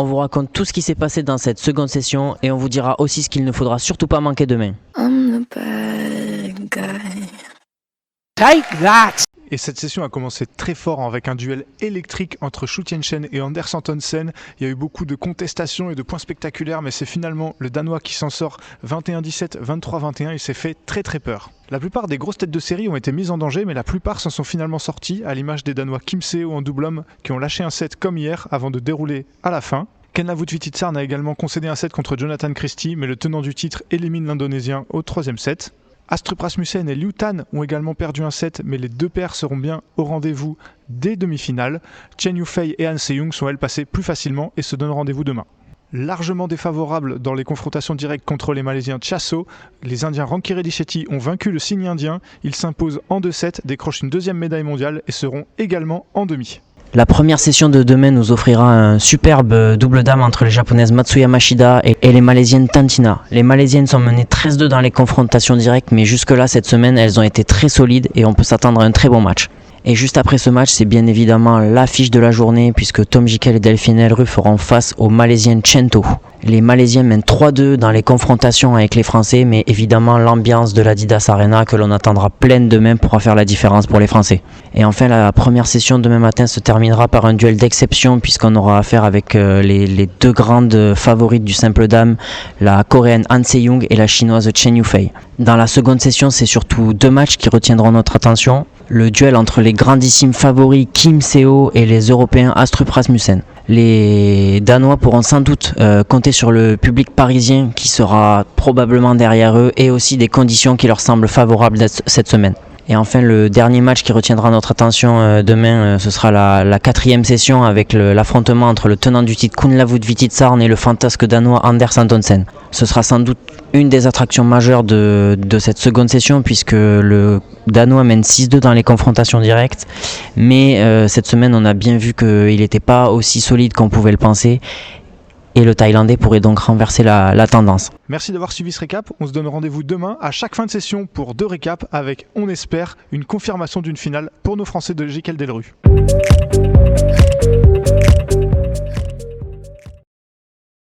On vous raconte tout ce qui s'est passé dans cette seconde session et on vous dira aussi ce qu'il ne faudra surtout pas manquer demain. I'm the bad guy. Take that! Et cette session a commencé très fort avec un duel électrique entre Xu Tianchen et Anders Antonsen. Il y a eu beaucoup de contestations et de points spectaculaires, mais c'est finalement le Danois qui s'en sort 21-17, 23-21. Il s'est fait très très peur. La plupart des grosses têtes de série ont été mises en danger, mais la plupart s'en sont finalement sortis, à l'image des Danois Kim Seo en double homme qui ont lâché un set comme hier avant de dérouler à la fin. Ken Vujvitsarn a également concédé un set contre Jonathan Christie, mais le tenant du titre élimine l'Indonésien au troisième set. Astrup Rasmussen et Liu Tan ont également perdu un set, mais les deux paires seront bien au rendez-vous dès demi-finales. Chen Yufei et Han Se-young sont elles passées plus facilement et se donnent rendez-vous demain. Largement défavorables dans les confrontations directes contre les Malaisiens Chaso, les Indiens Rankireddy Shetty ont vaincu le signe indien. Ils s'imposent en 2-7, décrochent une deuxième médaille mondiale et seront également en demi. La première session de demain nous offrira un superbe double dame entre les japonaises Matsuya Mashida et les malaisiennes Tantina. Les malaisiennes sont menées 13-2 dans les confrontations directes, mais jusque-là cette semaine elles ont été très solides et on peut s'attendre à un très bon match. Et juste après ce match, c'est bien évidemment l'affiche de la journée puisque Tom Jikel et Delphine Elru feront face aux Malaisiennes Chento. Les Malaisiens mènent 3-2 dans les confrontations avec les Français, mais évidemment l'ambiance de l'Adidas Arena que l'on attendra pleine demain pourra faire la différence pour les Français. Et enfin, la première session demain matin se terminera par un duel d'exception puisqu'on aura affaire avec les deux grandes favorites du simple dame, la coréenne Han Se-young et la chinoise Chen Yufei. Dans la seconde session, c'est surtout deux matchs qui retiendront notre attention. Le duel entre les grandissimes favoris Kim Seo et les Européens Astrup Rasmussen. Les Danois pourront sans doute compter sur le public parisien qui sera probablement derrière eux et aussi des conditions qui leur semblent favorables cette semaine. Et enfin, le dernier match qui retiendra notre attention demain, ce sera la quatrième session avec l'affrontement entre le tenant du titre Kun Vujvitsarn et le fantasque danois Anders Antonsen. Ce sera sans doute une des attractions majeures de cette seconde session puisque le Danois mène 6-2 dans les confrontations directes. Mais cette semaine, on a bien vu qu'il n'était pas aussi solide qu'on pouvait le penser. Et le Thaïlandais pourrait donc renverser la tendance. Merci d'avoir suivi ce récap. On se donne rendez-vous demain à chaque fin de session pour 2 récaps avec, on espère, une confirmation d'une finale pour nos Français de Jikel Delru.